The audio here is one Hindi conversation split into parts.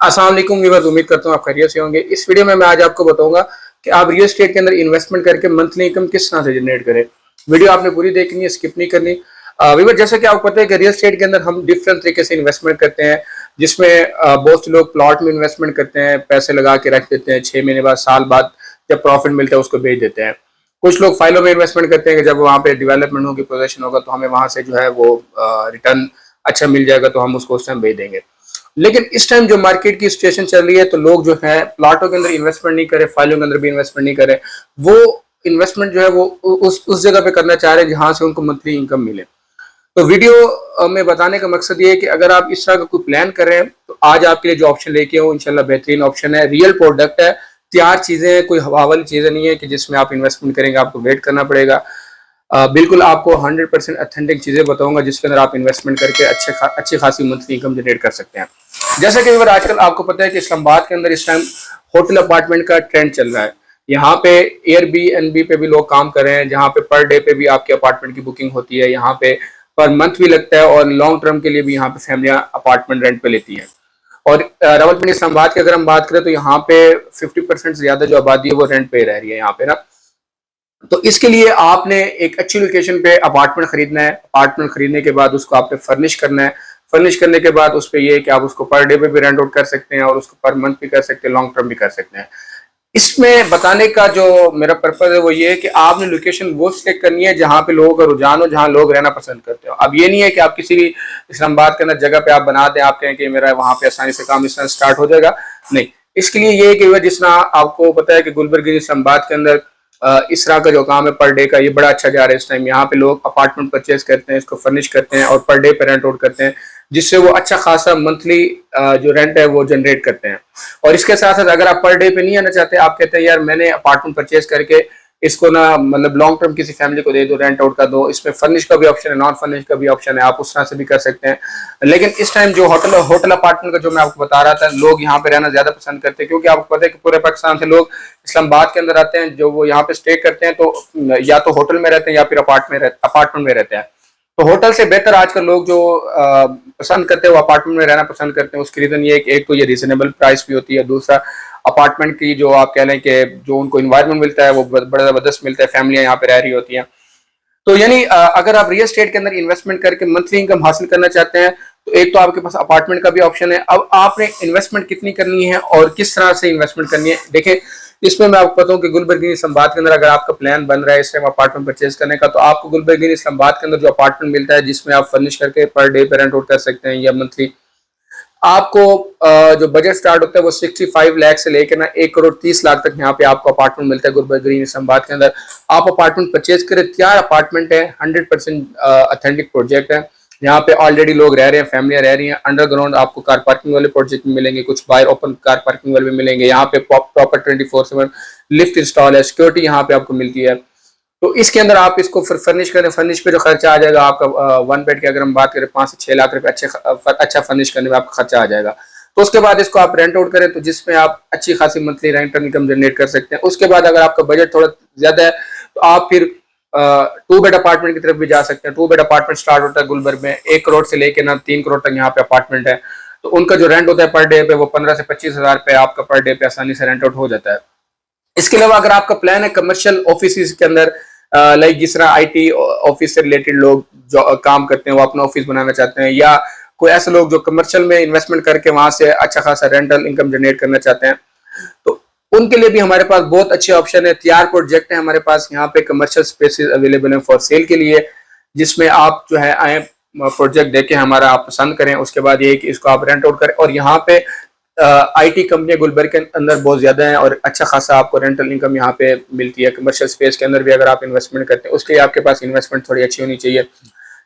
अस्सलाम वालेकुम व्यूअर्स, उम्मीद करता हूँ आप खैरियत से होंगे। इस वीडियो में मैं आज आपको बताऊंगा कि आप रियल एस्टेट के अंदर इन्वेस्टमेंट करके मंथली इनकम किस तरह से जनरेट करें। वीडियो आपने पूरी देखनी है, स्किप नहीं करनी। व्यूअर्स, जैसा कि आपको पता है कि रियल एस्टेट के अंदर हम डिफरेंट तरीके से इन्वेस्टमेंट करते हैं, जिसमें बहुत से लोग प्लॉट में इन्वेस्टमेंट करते हैं, पैसे लगा के रख देते हैं, 6 महीने बाद, साल बाद जब प्रॉफिट मिलता है उसको बेच देते हैं। कुछ लोग फाइलों में इन्वेस्टमेंट करते हैं कि जब वहाँ पे डेवलपमेंट होगी, पोजेशन होगा, तो हमें वहां से जो है वो रिटर्न अच्छा मिल जाएगा, तो हम उसको उस टाइम बेच देंगे। लेकिन इस टाइम जो मार्केट की सिचुएशन चल रही है, तो लोग जो है प्लाटों के अंदर इन्वेस्टमेंट नहीं करे, फाइलों के अंदर भी इन्वेस्टमेंट नहीं करे। वो इन्वेस्टमेंट जो है वो उस जगह पे करना चाह रहे हैं जहां से उनको मंथली इनकम मिले। तो वीडियो में बताने का मकसद ये है कि अगर आप इस तरह का कोई प्लान कर रहे हैं, तो आज आपके लिए जो ऑप्शन लेके आऊँ इंशाल्लाह बेहतरीन ऑप्शन है। रियल प्रोडक्ट है, तैयार चीजें हैं, कोई हवा वाली चीजें नहीं है कि जिसमें आप इन्वेस्टमेंट करेंगे आपको वेट करना पड़ेगा। बिल्कुल आपको 100% ऑथेंटिक चीजें बताऊंगा जिसके अंदर आप इन्वेस्टमेंट करके अच्छी खासी मंथली इनकम जनरेट कर सकते हैं। जैसा कि अगर आजकल आपको पता है कि इस्लामाबाद के अंदर इस टाइम होटल अपार्टमेंट का ट्रेंड चल रहा है। यहाँ पे एयरबीएनबी पे भी लोग काम कर रहे हैं, जहाँ पे पर डे पे भी आपके अपार्टमेंट की बुकिंग होती है, यहाँ पे पर मंथ भी लगता है, और लॉन्ग टर्म के लिए भी यहाँ पे फैमिलियां अपार्टमेंट रेंट पे लेती हैं। और रावलपिंडी इस्लामाबाद की अगर हम बात करें तो यहाँ पे 50% से ज्यादा जो आबादी है वो रेंट पे रह रही है यहाँ पे ना। तो इसके लिए आपने एक अच्छी लोकेशन पे अपार्टमेंट खरीदना है। अपार्टमेंट खरीदने के बाद उसको आपने फर्निश करना है। फर्निश करने के बाद उस पर यह है कि आप उसको पर डे पे भी रेंट आउट कर सकते हैं और उसको पर मंथ भी कर सकते हैं, लॉन्ग टर्म भी कर सकते हैं। इसमें बताने का जो मेरा पर्पज है वो ये है कि आपने लोकेशन वो सिलेक्ट करनी है जहां पे लोगों का रुझान हो, जहां लोग रहना पसंद करते हो। अब ये नहीं है कि आप किसी भी इस्लामाबाद के अंदर जगह पे आप बना दें, आप कहें कि मेरा वहां पे आसानी से काम इस तरह स्टार्ट हो जाएगा, नहीं। इसके लिए ये है कि जिस तरह आपको पता है कि गुलबर्ग इस्लामाबाद के अंदर इस तरह का जो काम है पर डे का, ये बड़ा अच्छा जा रहा है इस टाइम। यहाँ पे लोग अपार्टमेंट परचेज करते हैं, इसको फर्निश करते हैं और पर डे पे रेंट आउट करते हैं, जिससे वो अच्छा खासा मंथली जो रेंट है वो जनरेट करते हैं। और इसके साथ साथ अगर आप पर डे पे नहीं आना चाहते, आप कहते हैं यार मैंने अपार्टमेंट परचेज करके इसको ना मतलब लॉन्ग टर्म किसी फैमिली को दे दो, रेंट आउट का दो, इसमें फर्निश का भी ऑप्शन है, नॉन फर्निश का भी ऑप्शन है, आप उस तरह से भी कर सकते हैं। लेकिन इस टाइम जो होटल अपार्टमेंट का जो मैं आपको बता रहा था, लोग यहाँ पे रहना ज्यादा पसंद करते हैं, क्योंकि आपको पता है कि पूरे पाकिस्तान से लोग इस्लामाबाद के अंदर आते हैं, जो वो यहाँ पे स्टे करते हैं, तो या तो होटल में रहते हैं या फिर अपार्टमेंट में रहते हैं। तो होटल से बेहतर आजकल लोग जो पसंद करते हैं वो अपार्टमेंट में रहना पसंद करते हैं। उसकी रीजन ये एक तो ये रीजनेबल प्राइस भी होती है, दूसरा अपार्टमेंट की जो आप कह लें कि जो उनको इन्वायरमेंट मिलता है वो बड़ा जबरदस्त मिलता है, फैमिलियां यहाँ पे रह रही होती हैं। तो यानी अगर आप रियल एस्टेट के अंदर इन्वेस्टमेंट करके मंथली इनकम हासिल करना चाहते हैं, तो एक तो आपके पास अपार्टमेंट का भी ऑप्शन है। अब आपने इन्वेस्टमेंट कितनी करनी है और किस तरह से इन्वेस्टमेंट करनी है, देखें इसमें मैं आपको बताऊं कि गुलबर्ग इस्लामाबाद के अंदर अगर आपका प्लान बन रहा है इस टाइम अपार्टमेंट परचेज करने का, तो आपको गुलबर्ग इस्लामाबाद के अंदर जो अपार्टमेंट मिलता है जिसमें आप फर्निश करके पर डे पे रेंट आउट कर सकते हैं या मंथली, आपको जो बजट स्टार्ट होता है वो 65 लाख से लेकर ना 1 करोड़ 30 लाख तक यहाँ पे आपको अपार्टमेंट मिलता है गुलबर्ग इस्लामाबाद के अंदर। आप अपार्टमेंट परचेज करें, तैयार अपार्टमेंट है, 100% ऑथेंटिक प्रोजेक्ट है। यहाँ पे ऑलरेडी लोग रह रहे हैं, फैमिलियां रह रही हैं। अंडरग्राउंड आपको कार पार्किंग वाले प्रोजेक्ट में मिलेंगे, कुछ बाहर ओपन कार पार्किंग वाले भी मिलेंगे। यहाँ पे प्रॉपर 24/7 लिफ्ट इंस्टॉल है, सिक्योरिटी यहाँ पे आपको मिलती है। तो इसके अंदर आप इसको फिर फर्निश करें, फर्निश पे जो खर्चा आ जाएगा आपका, वन बेड की अगर हम बात करें 5 से 6 लाख रुपए अच्छा फर्निश करने में आपका खर्चा आ जाएगा। तो उसके बाद इसको आप रेंट आउट करें, तो जिसमें आप अच्छी खासी मंथली रेंट इनकम जनरेट कर सकते हैं। उसके बाद अगर आपका बजट थोड़ा ज्यादा है तो आप फिर 2 बेड अपार्टमेंट की तरफ भी जा सकते हैं। 2 बेड अपार्टमेंट स्टार्ट होता है गुलबर्ग में 1 करोड़ से लेकर ना 3 करोड़ तक यहाँ पे अपार्टमेंट है। तो उनका जो रेंट होता है पर डे पे वो 15 से 25 हजार पे आपका पर डे पे आसानी से रेंट आउट हो जाता है। इसके अलावा अगर आपका प्लान है कमर्शियल ऑफिस के अंदर, लाइक जिस तरह आईटी ऑफिस से रिलेटेड लोग जो काम करते हैं वो अपना ऑफिस बनाना चाहते हैं, या कोई ऐसे लोग जो कमर्शियल में इन्वेस्टमेंट करके वहां से अच्छा खासा रेंटल इनकम जनरेट करना चाहते हैं, तो उनके लिए भी हमारे पास बहुत अच्छे ऑप्शन है। तैयार प्रोजेक्ट है हमारे पास यहाँ पे, कमर्शियल स्पेसेस अवेलेबल है फॉर सेल के लिए, जिसमें आप जो है आए प्रोजेक्ट देके हमारा आप पसंद करें, उसके बाद ये कि इसको आप रेंट आउट करें। और यहाँ पे आईटी कंपनी गुलबर्ग के अंदर बहुत ज्यादा है और अच्छा खासा आपको रेंटल इनकम यहाँ पे मिलती है। कमर्शियल स्पेस के अंदर भी अगर आप इन्वेस्टमेंट करते हैं, उसके लिए आपके पास इन्वेस्टमेंट थोड़ी अच्छी होनी चाहिए।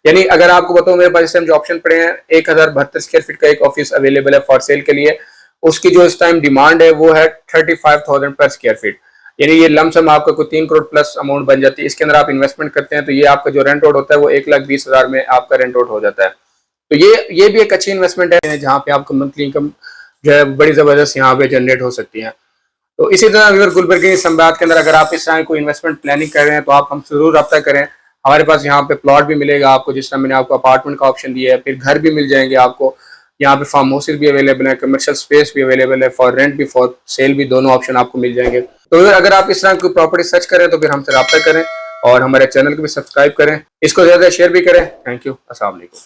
यानी अगर आपको बताऊं, मेरे पास इस टाइम जो ऑप्शन पड़े हैं, 1072 स्क्वायर फीट का एक ऑफिस अवेलेबल है फॉर सेल के लिए। उसकी जो इस टाइम डिमांड है वो है 35,000 पर स्क्वायर फीट। यानी ये लमसम आपका कोई 3 करोड़ प्लस अमाउंट बन जाती है। इसके अंदर आप इन्वेस्टमेंट करते हैं तो ये आपका जो रेंट आउट होता है वो 1,20,000 में आपका रेंट आउट हो जाता है। तो ये भी एक अच्छी इन्वेस्टमेंट है जहाँ पे आपको मंथली इनकम जो है बड़ी जबरदस्त यहाँ पे जनरेट हो सकती है। तो इसी तरह अगर गुलबर्ग इस्लामाबाद के अंदर अगर आप इस तरह कोई इन्वेस्टमेंट प्लानिंग कर रहे हैं तो आप हमसे जरूर रब्ता करें। हमारे पास यहाँ पे प्लॉट भी मिलेगा आपको, जिस तरह मैंने आपको अपार्टमेंट का ऑप्शन दिया है, फिर घर भी मिल जाएंगे आपको। यहाँ पे फार्म हाउसेज भी अवेलेबल है, कमर्शियल स्पेस भी अवेलेबल है, फॉर रेंट भी फॉर सेल भी, दोनों ऑप्शन आपको मिल जाएंगे। तो अगर आप इस तरह की प्रॉपर्टी सर्च करें तो फिर हमसे रब्ता करें और हमारे चैनल को भी सब्सक्राइब करें, इसको ज़्यादा शेयर भी करें। थैंक यू, अस्सलाम वालेकुम।